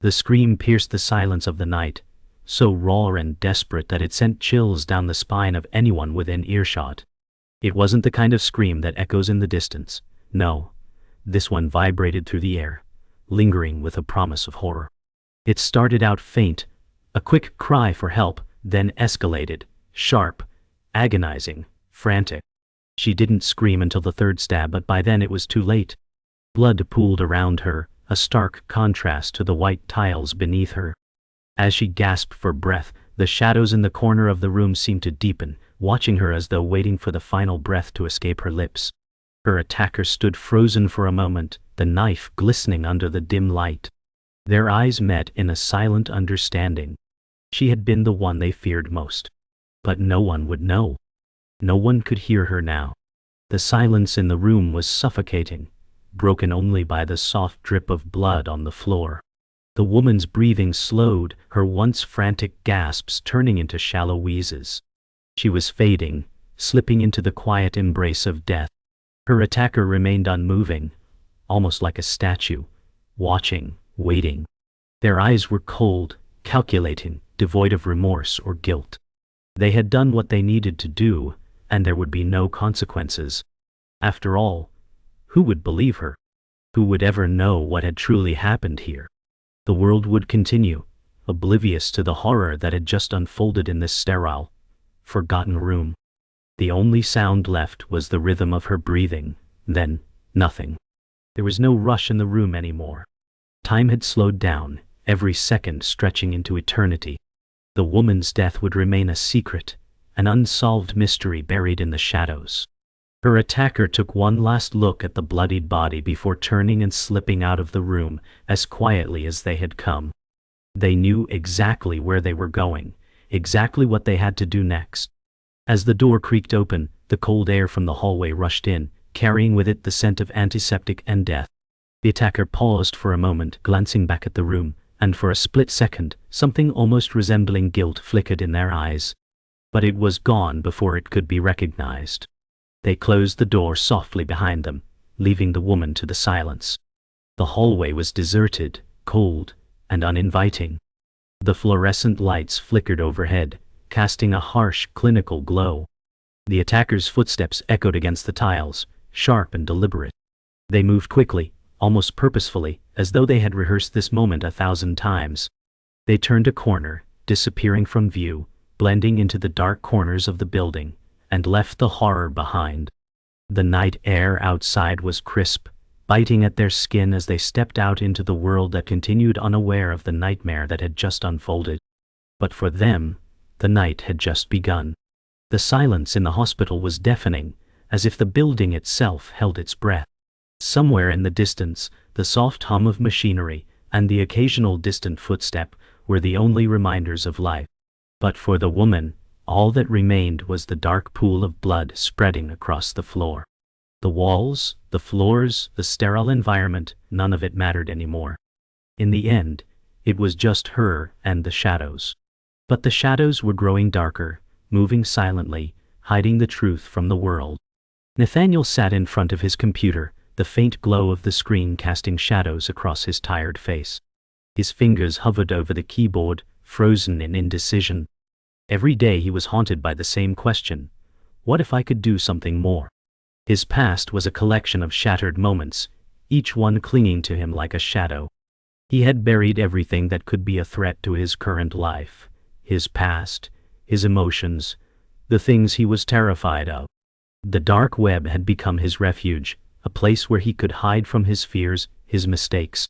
The scream pierced the silence of the night, so raw and desperate that it sent chills down the spine of anyone within earshot. It wasn't the kind of scream that echoes in the distance. No, this one vibrated through the air, lingering with a promise of horror. It started out faint, a quick cry for help, then escalated, sharp, agonizing, frantic. She didn't scream until the third stab, but by then it was too late. Blood pooled around her, a stark contrast to the white tiles beneath her. As she gasped for breath, the shadows in the corner of the room seemed to deepen, watching her as though waiting for the final breath to escape her lips. Her attacker stood frozen for a moment, the knife glistening under the dim light. Their eyes met in a silent understanding. She had been the one they feared most. But no one would know. No one could hear her now. The silence in the room was suffocating, broken only by the soft drip of blood on the floor. The woman's breathing slowed, her once frantic gasps turning into shallow wheezes. She was fading, slipping into the quiet embrace of death. Her attacker remained unmoving, almost like a statue, watching, waiting. Their eyes were cold, calculating, devoid of remorse or guilt. They had done what they needed to do, and there would be no consequences. After all, who would believe her? Who would ever know what had truly happened here? The world would continue, oblivious to the horror that had just unfolded in this sterile, forgotten room. The only sound left was the rhythm of her breathing, then nothing. There was no rush in the room anymore. Time had slowed down, every second stretching into eternity. The woman's death would remain a secret, an unsolved mystery buried in the shadows. Her attacker took one last look at the bloodied body before turning and slipping out of the room as quietly as they had come. They knew exactly where they were going, exactly what they had to do next. As the door creaked open, the cold air from the hallway rushed in, carrying with it the scent of antiseptic and death. The attacker paused for a moment, glancing back at the room, and for a split second, something almost resembling guilt flickered in their eyes. But it was gone before it could be recognized. They closed the door softly behind them, leaving the woman to the silence. The hallway was deserted, cold, and uninviting. The fluorescent lights flickered overhead, casting a harsh, clinical glow. The attacker's footsteps echoed against the tiles, sharp and deliberate. They moved quickly, almost purposefully, as though they had rehearsed this moment 1,000 times. They turned a corner, disappearing from view, blending into the dark corners of the building, and left the horror behind. The night air outside was crisp, biting at their skin as they stepped out into the world that continued unaware of the nightmare that had just unfolded. But for them, the night had just begun. The silence in the hospital was deafening, as if the building itself held its breath. Somewhere in the distance, the soft hum of machinery and the occasional distant footstep were the only reminders of life. But for the woman, all that remained was the dark pool of blood spreading across the floor. The walls, the floors, the sterile environment, none of it mattered anymore. In the end, it was just her and the shadows. But the shadows were growing darker, moving silently, hiding the truth from the world. Nathaniel sat in front of his computer, the faint glow of the screen casting shadows across his tired face. His fingers hovered over the keyboard, frozen in indecision. Every day he was haunted by the same question: what if I could do something more? His past was a collection of shattered moments, each one clinging to him like a shadow. He had buried everything that could be a threat to his current life: his past, his emotions, the things he was terrified of. The dark web had become his refuge, a place where he could hide from his fears, his mistakes.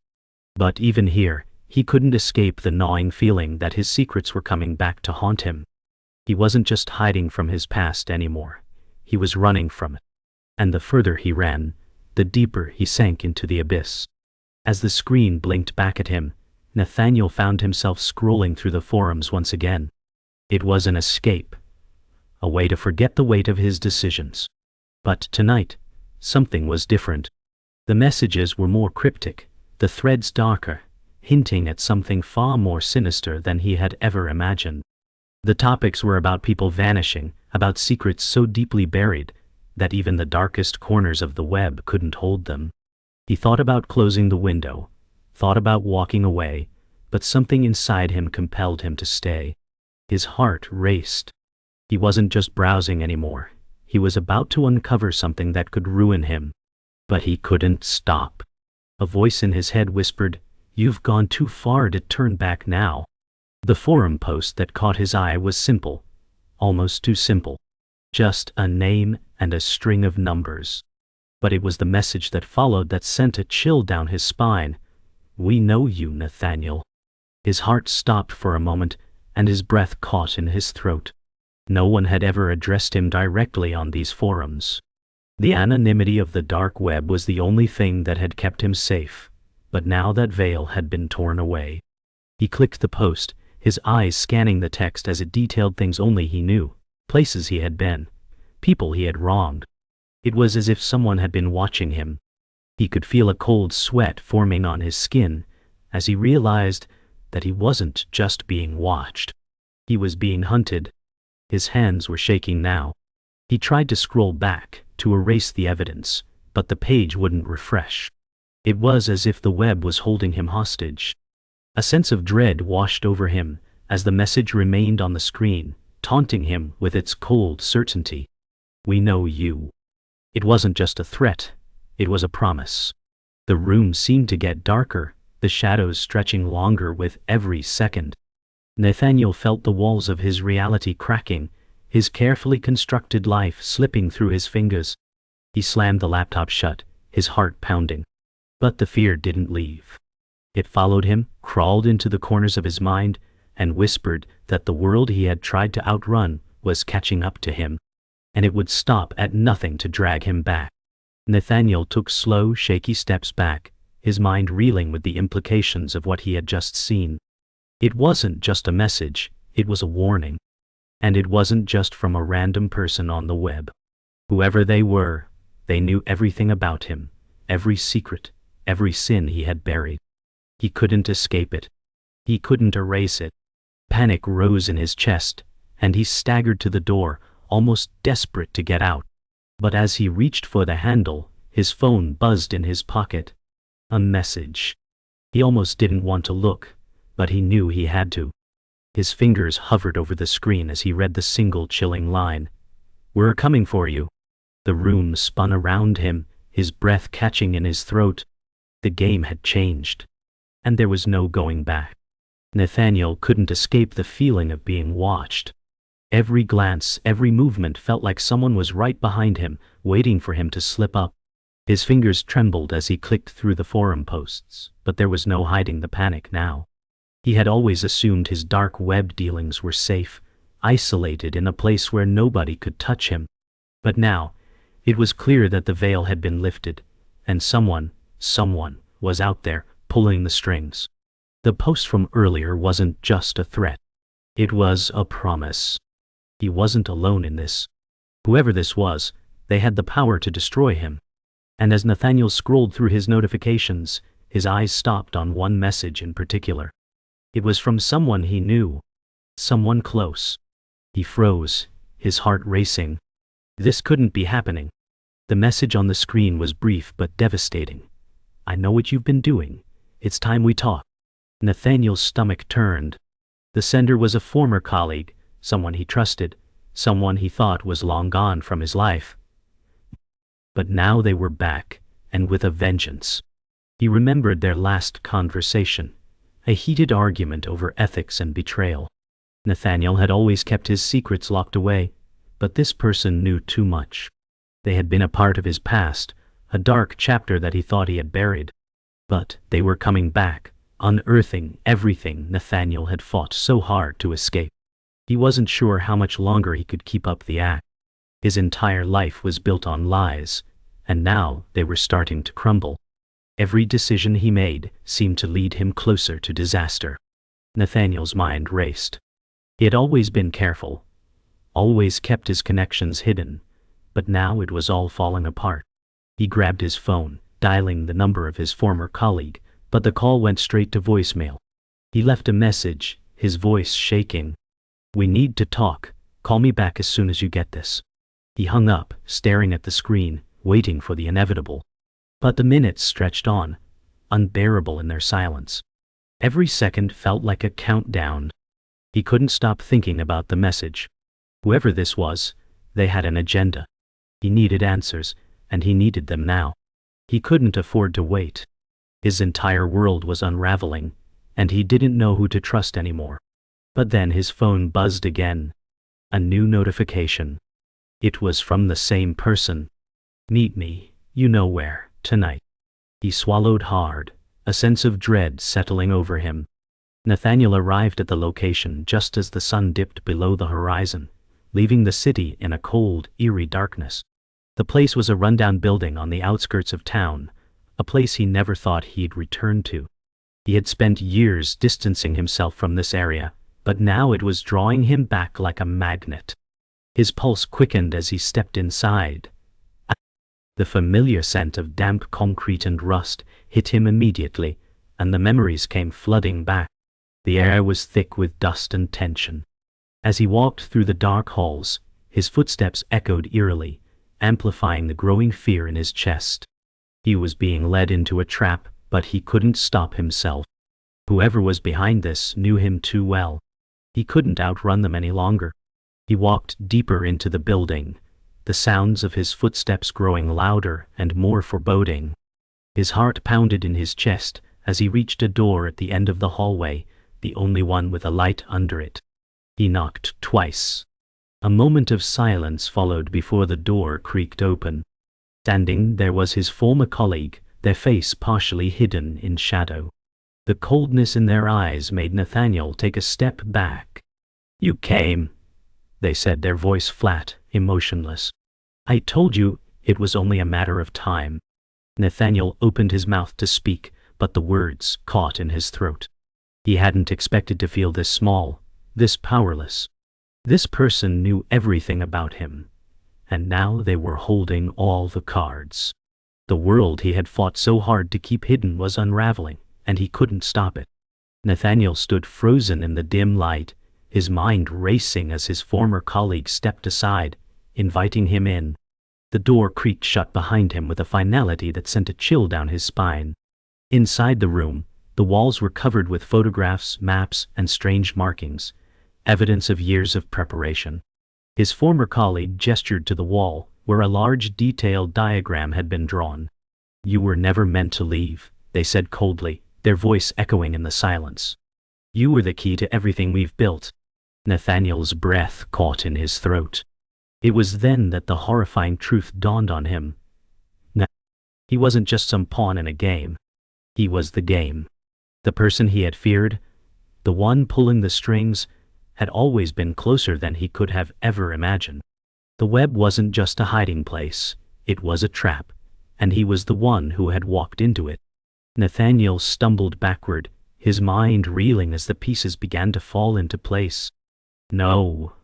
But even here, he couldn't escape the gnawing feeling that his secrets were coming back to haunt him. He wasn't just hiding from his past anymore. He was running from it. And the further he ran, the deeper he sank into the abyss. As the screen blinked back at him, Nathaniel found himself scrolling through the forums once again. It was an escape, a way to forget the weight of his decisions. But tonight, something was different. The messages were more cryptic, the threads darker, hinting at something far more sinister than he had ever imagined. The topics were about people vanishing, about secrets so deeply buried that even the darkest corners of the web couldn't hold them. He thought about closing the window, thought about walking away, but something inside him compelled him to stay. His heart raced. He wasn't just browsing anymore. He was about to uncover something that could ruin him. But he couldn't stop. A voice in his head whispered, "You've gone too far to turn back now." The forum post that caught his eye was simple. Almost too simple. Just a name and a string of numbers. But it was the message that followed that sent a chill down his spine. "We know you, Nathaniel." His heart stopped for a moment, and his breath caught in his throat. No one had ever addressed him directly on these forums. The anonymity of the dark web was the only thing that had kept him safe, but now that veil had been torn away. He clicked the post, his eyes scanning the text as it detailed things only he knew, places he had been, people he had wronged. It was as if someone had been watching him. He could feel a cold sweat forming on his skin as he realized that he wasn't just being watched. He was being hunted. His hands were shaking now. He tried to scroll back, to erase the evidence, but the page wouldn't refresh. It was as if the web was holding him hostage. A sense of dread washed over him as the message remained on the screen, taunting him with its cold certainty. "We know you." It wasn't just a threat, it was a promise. The room seemed to get darker, the shadows stretching longer with every second. Nathaniel felt the walls of his reality cracking, his carefully constructed life slipping through his fingers. He slammed the laptop shut, his heart pounding. But the fear didn't leave. It followed him, crawled into the corners of his mind, and whispered that the world he had tried to outrun was catching up to him, and it would stop at nothing to drag him back. Nathaniel took slow, shaky steps back, his mind reeling with the implications of what he had just seen. It wasn't just a message, it was a warning. And it wasn't just from a random person on the web. Whoever they were, they knew everything about him, every secret, every sin he had buried. He couldn't escape it. He couldn't erase it. Panic rose in his chest, and he staggered to the door, almost desperate to get out. But as he reached for the handle, his phone buzzed in his pocket. A message. He almost didn't want to look, but he knew he had to. His fingers hovered over the screen as he read the single chilling line. "We're coming for you." The room spun around him, his breath catching in his throat. The game had changed. And there was no going back. Nathaniel couldn't escape the feeling of being watched. Every glance, every movement felt like someone was right behind him, waiting for him to slip up. His fingers trembled as he clicked through the forum posts, but there was no hiding the panic now. He had always assumed his dark web dealings were safe, isolated in a place where nobody could touch him. But now, it was clear that the veil had been lifted, and someone was out there, pulling the strings. The post from earlier wasn't just a threat. It was a promise. He wasn't alone in this. Whoever this was, they had the power to destroy him. And as Nathaniel scrolled through his notifications, his eyes stopped on one message in particular. It was from someone he knew. Someone close. He froze, his heart racing. This couldn't be happening. The message on the screen was brief but devastating. "I know what you've been doing. It's time we talk." Nathaniel's stomach turned. The sender was a former colleague, someone he trusted, someone he thought was long gone from his life. But now they were back, and with a vengeance. He remembered their last conversation, a heated argument over ethics and betrayal. Nathaniel had always kept his secrets locked away, but this person knew too much. They had been a part of his past, a dark chapter that he thought he had buried. But they were coming back, unearthing everything Nathaniel had fought so hard to escape. He wasn't sure how much longer he could keep up the act. His entire life was built on lies, and now they were starting to crumble. Every decision he made seemed to lead him closer to disaster. Nathaniel's mind raced. He had always been careful, always kept his connections hidden, but now it was all falling apart. He grabbed his phone, dialing the number of his former colleague, but the call went straight to voicemail. He left a message, his voice shaking. "We need to talk. Call me back as soon as you get this." He hung up, staring at the screen, waiting for the inevitable. But the minutes stretched on, unbearable in their silence. Every second felt like a countdown. He couldn't stop thinking about the message. Whoever this was, they had an agenda. He needed answers, and he needed them now. He couldn't afford to wait. His entire world was unraveling, and he didn't know who to trust anymore. But then his phone buzzed again. A new notification. It was from the same person. "Meet me, you know where, tonight." He swallowed hard, a sense of dread settling over him. Nathaniel arrived at the location just as the sun dipped below the horizon, leaving the city in a cold, eerie darkness. The place was a rundown building on the outskirts of town, a place he never thought he'd return to. He had spent years distancing himself from this area, but now it was drawing him back like a magnet. His pulse quickened as he stepped inside. The familiar scent of damp concrete and rust hit him immediately, and the memories came flooding back. The air was thick with dust and tension. As he walked through the dark halls, his footsteps echoed eerily, amplifying the growing fear in his chest. He was being led into a trap, but he couldn't stop himself. Whoever was behind this knew him too well. He couldn't outrun them any longer. He walked deeper into the building, the sounds of his footsteps growing louder and more foreboding. His heart pounded in his chest as he reached a door at the end of the hallway, the only one with a light under it. He knocked twice. A moment of silence followed before the door creaked open. Standing there was his former colleague, their face partially hidden in shadow. The coldness in their eyes made Nathaniel take a step back. "You came," they said, their voice flat, emotionless. "I told you it was only a matter of time." Nathaniel opened his mouth to speak, but the words caught in his throat. He hadn't expected to feel this small, this powerless. This person knew everything about him, and now they were holding all the cards. The world he had fought so hard to keep hidden was unraveling, and he couldn't stop it. Nathaniel stood frozen in the dim light, his mind racing as his former colleague stepped aside, inviting him in. The door creaked shut behind him with a finality that sent a chill down his spine. Inside the room, the walls were covered with photographs, maps, and strange markings, evidence of years of preparation. His former colleague gestured to the wall, where a large detailed diagram had been drawn. "You were never meant to leave," they said coldly, their voice echoing in the silence. "You were the key to everything we've built." Nathaniel's breath caught in his throat. It was then that the horrifying truth dawned on him. He wasn't just some pawn in a game. He was the game. The person he had feared, the one pulling the strings, had always been closer than he could have ever imagined. The web wasn't just a hiding place, it was a trap, and he was the one who had walked into it. Nathaniel stumbled backward, his mind reeling as the pieces began to fall into place. "No,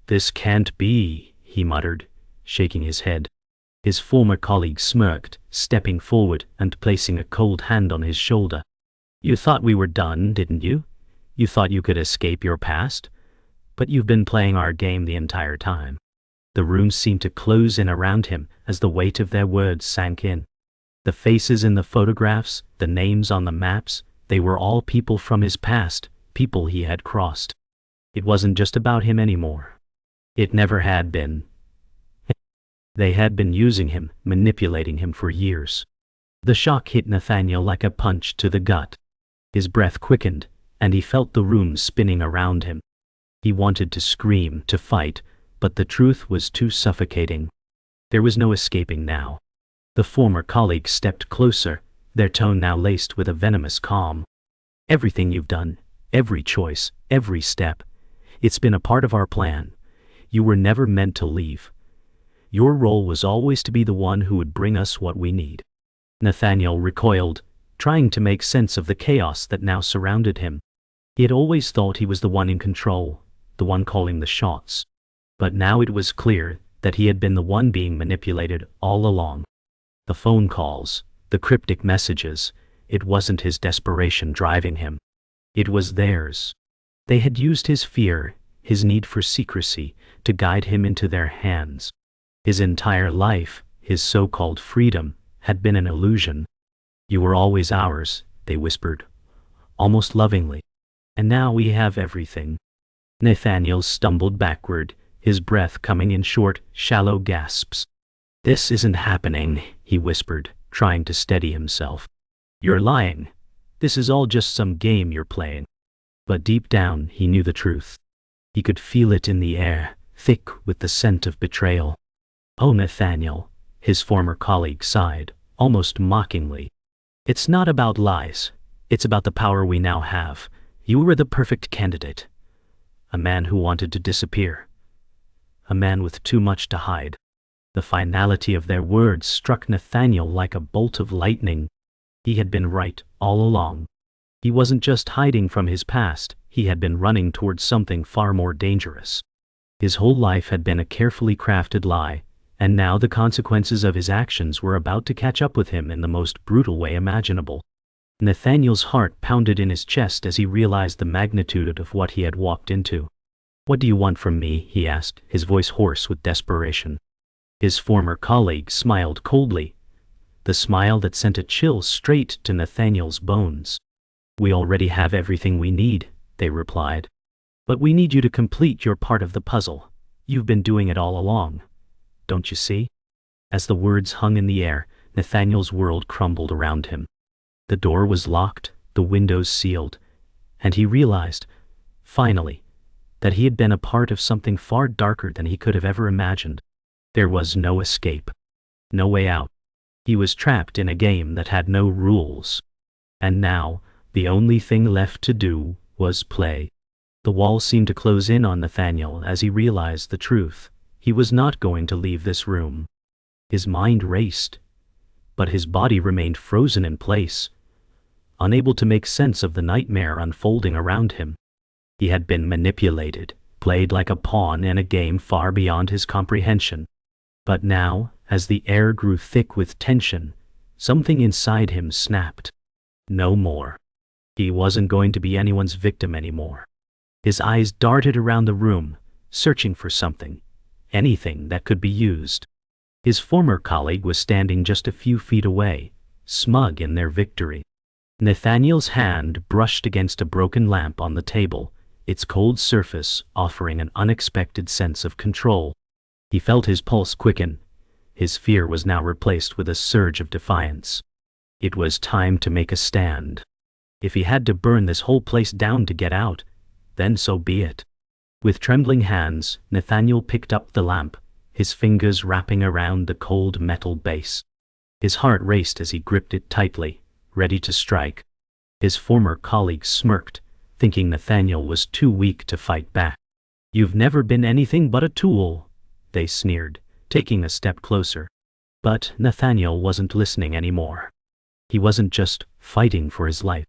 this can't be," he muttered, shaking his head. His former colleague smirked, stepping forward and placing a cold hand on his shoulder. "You thought we were done, didn't you? You thought you could escape your past? But you've been playing our game the entire time." The room seemed to close in around him as the weight of their words sank in. The faces in the photographs, the names on the maps, they were all people from his past, people he had crossed. It wasn't just about him anymore. It never had been. They had been using him, manipulating him for years. The shock hit Nathaniel like a punch to the gut. His breath quickened, and he felt the room spinning around him. He wanted to scream, to fight, but the truth was too suffocating. There was no escaping now. The former colleague stepped closer, their tone now laced with a venomous calm. "Everything you've done, every choice, every step, it's been a part of our plan. You were never meant to leave. Your role was always to be the one who would bring us what we need." Nathaniel recoiled, trying to make sense of the chaos that now surrounded him. He had always thought he was the one in control, the one calling the shots. But now it was clear that he had been the one being manipulated all along. The phone calls, the cryptic messages, it wasn't his desperation driving him. It was theirs. They had used his fear, his need for secrecy, to guide him into their hands. His entire life, his so-called freedom, had been an illusion. "You were always ours," they whispered. almost lovingly. And now we have everything. Nathaniel stumbled backward, his breath coming in short, shallow gasps. This isn't happening, he whispered, trying to steady himself. You're lying. This is all just some game you're playing. But deep down, he knew the truth. He could feel it in the air, thick with the scent of betrayal. Oh, Nathaniel, his former colleague sighed, almost mockingly. It's not about lies. It's about the power we now have. You were the perfect candidate. A man who wanted to disappear. A man with too much to hide. The finality of their words struck Nathaniel like a bolt of lightning. He had been right all along. He wasn't just hiding from his past, he had been running towards something far more dangerous. His whole life had been a carefully crafted lie, and now the consequences of his actions were about to catch up with him in the most brutal way imaginable. Nathaniel's heart pounded in his chest as he realized the magnitude of what he had walked into. What do you want from me? He asked, his voice hoarse with desperation. His former colleague smiled coldly, the smile that sent a chill straight to Nathaniel's bones. We already have everything we need, they replied. But we need you to complete your part of the puzzle. You've been doing it all along. Don't you see? As the words hung in the air, Nathaniel's world crumbled around him. The door was locked, the windows sealed, and he realized, finally, that he had been a part of something far darker than he could have ever imagined. There was no escape, no way out. He was trapped in a game that had no rules. And now, the only thing left to do was play. The wall seemed to close in on Nathaniel as he realized the truth. He was not going to leave this room. His mind raced, but his body remained frozen in place, unable to make sense of the nightmare unfolding around him. He had been manipulated, played like a pawn in a game far beyond his comprehension. But now, as the air grew thick with tension, something inside him snapped. No more. He wasn't going to be anyone's victim anymore. His eyes darted around the room, searching for something, anything that could be used. His former colleague was standing just a few feet away, smug in their victory. Nathaniel's hand brushed against a broken lamp on the table, its cold surface offering an unexpected sense of control. He felt his pulse quicken. His fear was now replaced with a surge of defiance. It was time to make a stand. If he had to burn this whole place down to get out, then so be it. With trembling hands, Nathaniel picked up the lamp, his fingers wrapping around the cold metal base. His heart raced as he gripped it tightly, ready to strike. His former colleague smirked, thinking Nathaniel was too weak to fight back. "You've never been anything but a tool," they sneered, taking a step closer. But Nathaniel wasn't listening anymore. He wasn't just fighting for his life.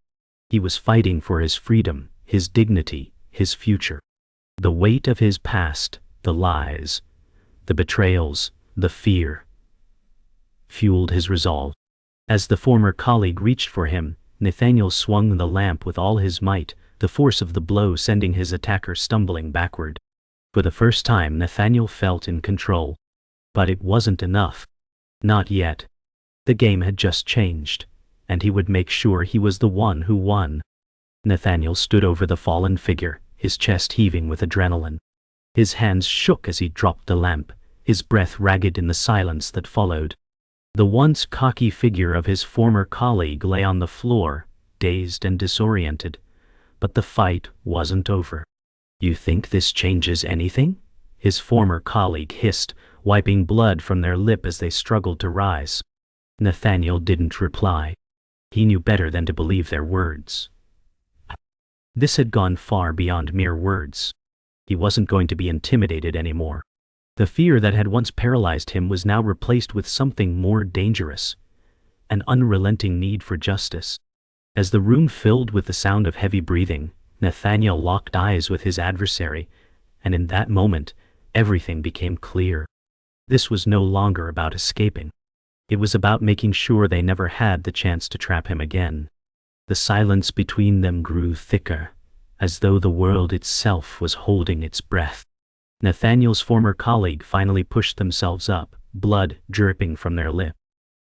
He was fighting for his freedom, his dignity, his future. The weight of his past, the lies, the betrayals, the fear, fueled his resolve. As the former colleague reached for him, Nathaniel swung the lamp with all his might, the force of the blow sending his attacker stumbling backward. For the first time, Nathaniel felt in control. But it wasn't enough. Not yet. The game had just changed, and he would make sure he was the one who won. Nathaniel stood over the fallen figure, his chest heaving with adrenaline. His hands shook as he dropped the lamp, his breath ragged in the silence that followed. The once cocky figure of his former colleague lay on the floor, dazed and disoriented. But the fight wasn't over. "You think this changes anything?" his former colleague hissed, wiping blood from their lip as they struggled to rise. Nathaniel didn't reply. He knew better than to believe their words. This had gone far beyond mere words. He wasn't going to be intimidated anymore. The fear that had once paralyzed him was now replaced with something more dangerous, an unrelenting need for justice. As the room filled with the sound of heavy breathing, Nathaniel locked eyes with his adversary, and in that moment, everything became clear. This was no longer about escaping. It was about making sure they never had the chance to trap him again. The silence between them grew thicker, as though the world itself was holding its breath. Nathaniel's former colleague finally pushed themselves up, blood dripping from their lip.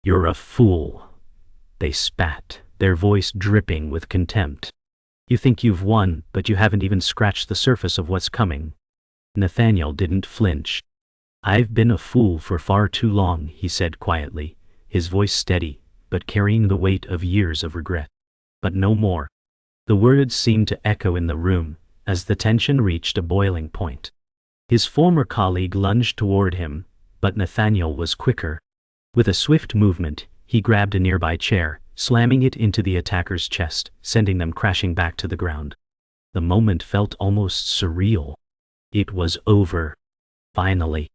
"You're a fool," they spat, their voice dripping with contempt. You think you've won, but you haven't even scratched the surface of what's coming. Nathaniel didn't flinch. I've been a fool for far too long, he said quietly, his voice steady, but carrying the weight of years of regret. But no more. The words seemed to echo in the room, as the tension reached a boiling point. His former colleague lunged toward him, but Nathaniel was quicker. With a swift movement, he grabbed a nearby chair, slamming it into the attacker's chest, sending them crashing back to the ground. The moment felt almost surreal. It was over. Finally.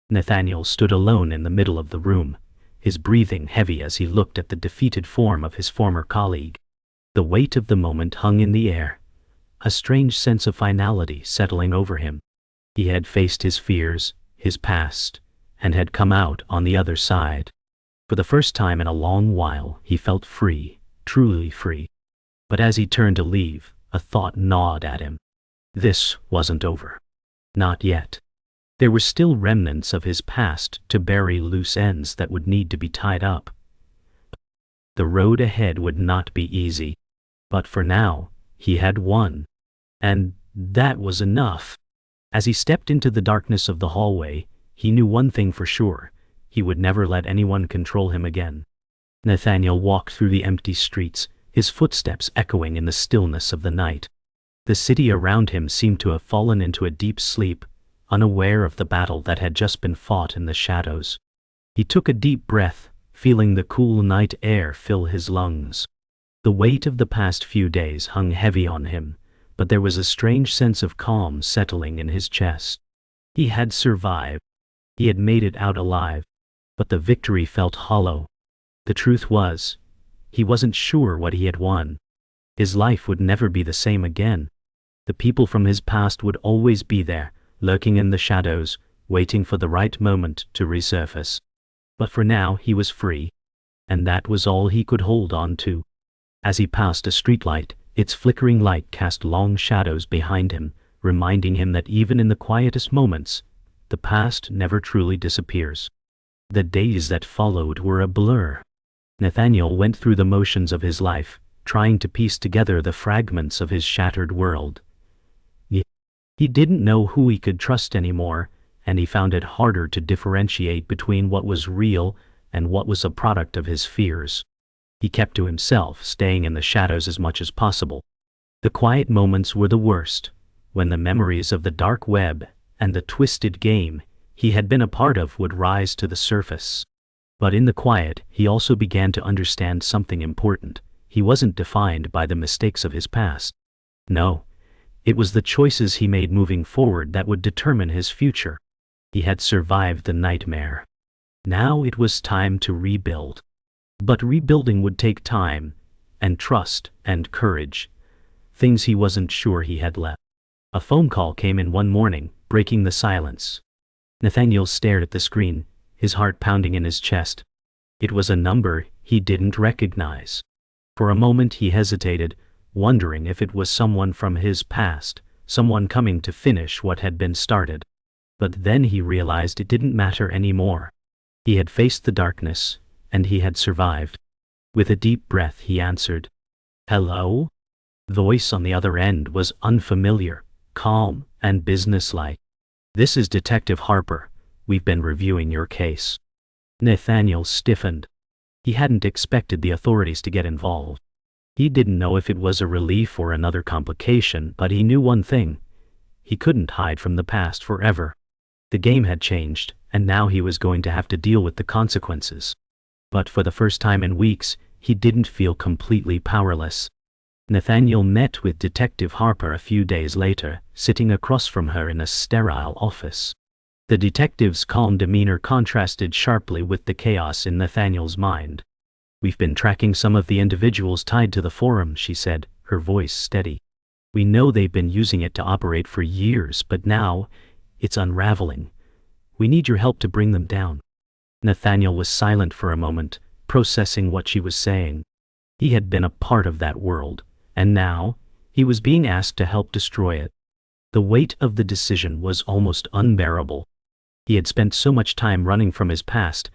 Nathaniel stood alone in the middle of the room, his breathing heavy as he looked at the defeated form of his former colleague. The weight of the moment hung in the air, a strange sense of finality settling over him. He had faced his fears, his past, and had come out on the other side. For the first time in a long while, he felt free, truly free. But as he turned to leave, a thought gnawed at him. This wasn't over. Not yet. There were still remnants of his past to bury, loose ends that would need to be tied up. The road ahead would not be easy. But for now, he had won. And that was enough. As he stepped into the darkness of the hallway, he knew one thing for sure: he would never let anyone control him again. Nathaniel walked through the empty streets, his footsteps echoing in the stillness of the night. The city around him seemed to have fallen into a deep sleep, unaware of the battle that had just been fought in the shadows. He took a deep breath, feeling the cool night air fill his lungs. The weight of the past few days hung heavy on him, but there was a strange sense of calm settling in his chest. He had survived. He had made it out alive, but the victory felt hollow. The truth was, he wasn't sure what he had won. His life would never be the same again. The people from his past would always be there, lurking in the shadows, waiting for the right moment to resurface. But for now he was free, and that was all he could hold on to. As he passed a streetlight, its flickering light cast long shadows behind him, reminding him that even in the quietest moments, the past never truly disappears. The days that followed were a blur. Nathaniel went through the motions of his life, trying to piece together the fragments of his shattered world. He didn't know who he could trust anymore, and he found it harder to differentiate between what was real and what was a product of his fears. He kept to himself, staying in the shadows as much as possible. The quiet moments were the worst, when the memories of the dark web and the twisted game he had been a part of would rise to the surface. But in the quiet, he also began to understand something important. He wasn't defined by the mistakes of his past. No, it was the choices he made moving forward that would determine his future. He had survived the nightmare. Now it was time to rebuild. But rebuilding would take time, and trust, and courage, things he wasn't sure he had left. A phone call came in one morning, breaking the silence. Nathaniel stared at the screen, his heart pounding in his chest. It was a number he didn't recognize. For a moment he hesitated, wondering if it was someone from his past, someone coming to finish what had been started. But then he realized it didn't matter anymore. He had faced the darkness, and he had survived. With a deep breath he answered. Hello? The voice on the other end was unfamiliar, calm, and businesslike. This is Detective Harper. We've been reviewing your case. Nathaniel stiffened. He hadn't expected the authorities to get involved. He didn't know if it was a relief or another complication, but he knew one thing. He couldn't hide from the past forever. The game had changed, and now he was going to have to deal with the consequences. But for the first time in weeks, he didn't feel completely powerless. Nathaniel met with Detective Harper a few days later, sitting across from her in a sterile office. The detective's calm demeanor contrasted sharply with the chaos in Nathaniel's mind. We've been tracking some of the individuals tied to the forum, she said, her voice steady. We know they've been using it to operate for years, but now it's unraveling. We need your help to bring them down. Nathaniel was silent for a moment, processing what she was saying. He had been a part of that world, and now he was being asked to help destroy it. The weight of the decision was almost unbearable. He had spent so much time running from his past,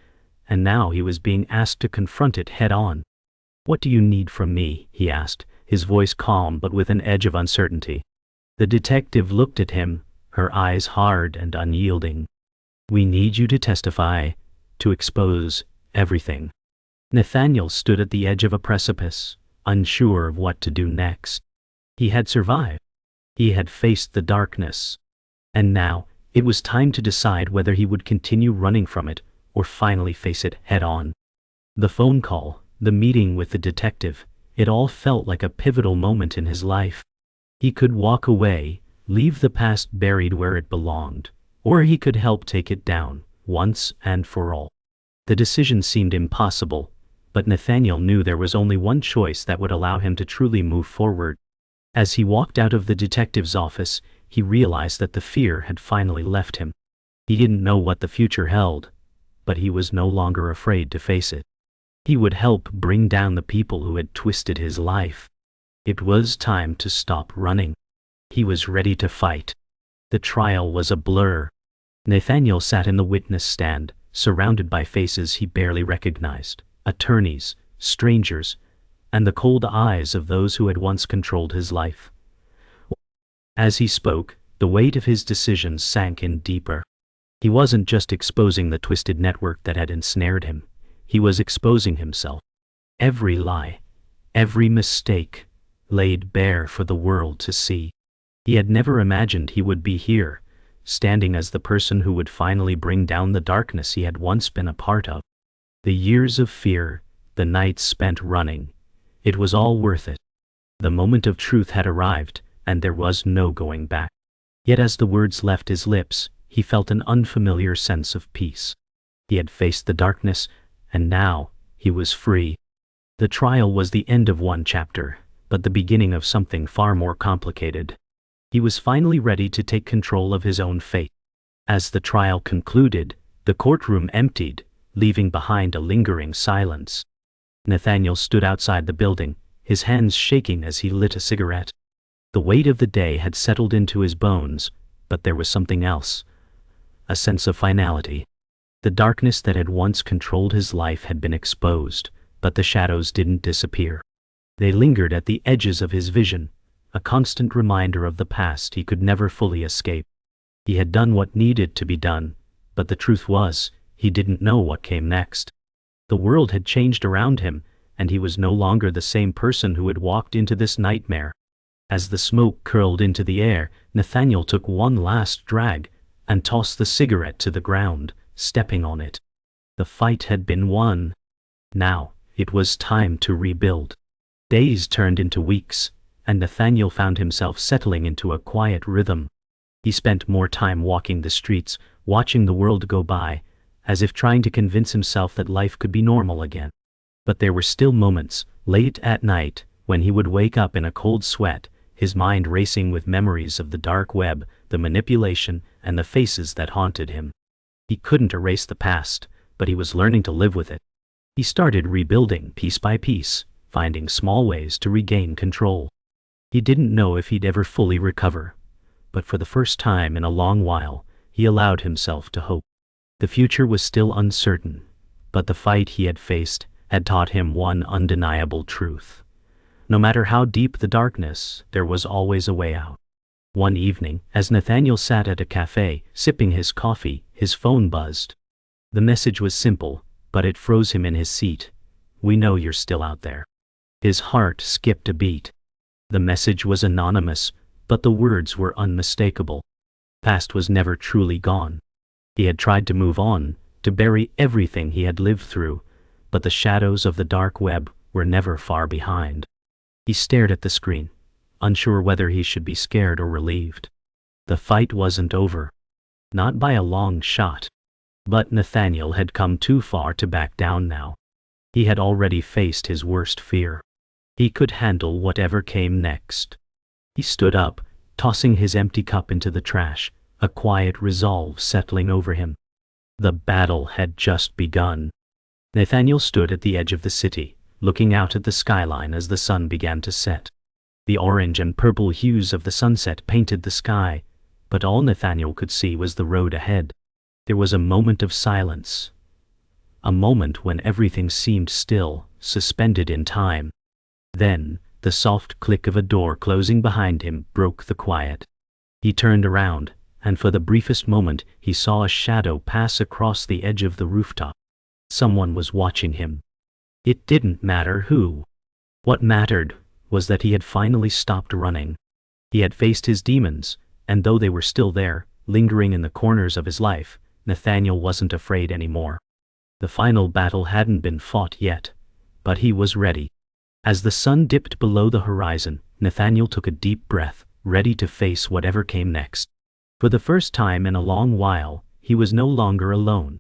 and now he was being asked to confront it head-on. What do you need from me? He asked, his voice calm but with an edge of uncertainty. The detective looked at him, her eyes hard and unyielding. "We need you to testify, to expose everything." Nathaniel stood at the edge of a precipice, unsure of what to do next. He had survived. He had faced the darkness. And now, it was time to decide whether he would continue running from it or finally face it head-on. The phone call, the meeting with the detective, it all felt like a pivotal moment in his life. He could walk away, leave the past buried where it belonged, or he could help take it down, once and for all. The decision seemed impossible, but Nathaniel knew there was only one choice that would allow him to truly move forward. As he walked out of the detective's office, he realized that the fear had finally left him. He didn't know what the future held, but he was no longer afraid to face it. He would help bring down the people who had twisted his life. It was time to stop running. He was ready to fight. The trial was a blur. Nathaniel sat in the witness stand, surrounded by faces he barely recognized, attorneys, strangers, and the cold eyes of those who had once controlled his life. As he spoke, the weight of his decisions sank in deeper. He wasn't just exposing the twisted network that had ensnared him. He was exposing himself. Every lie, every mistake, laid bare for the world to see. He had never imagined he would be here, standing as the person who would finally bring down the darkness he had once been a part of. The years of fear, the nights spent running, it was all worth it. The moment of truth had arrived, and there was no going back. Yet as the words left his lips, he felt an unfamiliar sense of peace. He had faced the darkness, and now he was free. The trial was the end of one chapter, but the beginning of something far more complicated. He was finally ready to take control of his own fate. As the trial concluded, the courtroom emptied, leaving behind a lingering silence. Nathaniel stood outside the building, his hands shaking as he lit a cigarette. The weight of the day had settled into his bones, but there was something else. A sense of finality. The darkness that had once controlled his life had been exposed, but the shadows didn't disappear. They lingered at the edges of his vision, a constant reminder of the past he could never fully escape. He had done what needed to be done, but the truth was, he didn't know what came next. The world had changed around him, and he was no longer the same person who had walked into this nightmare. As the smoke curled into the air, Nathaniel took one last drag and tossed the cigarette to the ground, stepping on it. The fight had been won. Now, it was time to rebuild. Days turned into weeks, and Nathaniel found himself settling into a quiet rhythm. He spent more time walking the streets, watching the world go by, as if trying to convince himself that life could be normal again. But there were still moments, late at night, when he would wake up in a cold sweat, his mind racing with memories of the dark web, the manipulation, and the faces that haunted him. He couldn't erase the past, but he was learning to live with it. He started rebuilding piece by piece, finding small ways to regain control. He didn't know if he'd ever fully recover, but for the first time in a long while, he allowed himself to hope. The future was still uncertain, but the fight he had faced had taught him one undeniable truth. No matter how deep the darkness, there was always a way out. One evening, as Nathaniel sat at a cafe, sipping his coffee, his phone buzzed. The message was simple, but it froze him in his seat. "We know you're still out there." His heart skipped a beat. The message was anonymous, but the words were unmistakable. Past was never truly gone. He had tried to move on, to bury everything he had lived through, but the shadows of the dark web were never far behind. He stared at the screen, unsure whether he should be scared or relieved. The fight wasn't over. Not by a long shot. But Nathaniel had come too far to back down now. He had already faced his worst fear. He could handle whatever came next. He stood up, tossing his empty cup into the trash, a quiet resolve settling over him. The battle had just begun. Nathaniel stood at the edge of the city, looking out at the skyline as the sun began to set. The orange and purple hues of the sunset painted the sky, but all Nathaniel could see was the road ahead. There was a moment of silence. A moment when everything seemed still, suspended in time. Then, The soft click of a door closing behind him broke the quiet. He turned around, and for the briefest moment he saw a shadow pass across the edge of the rooftop. Someone was watching him. It didn't matter who. What mattered was that he had finally stopped running. He had faced his demons, and though they were still there, lingering in the corners of his life, Nathaniel wasn't afraid anymore. The final battle hadn't been fought yet, but he was ready. As the sun dipped below the horizon, Nathaniel took a deep breath, ready to face whatever came next. For the first time in a long while, he was no longer alone.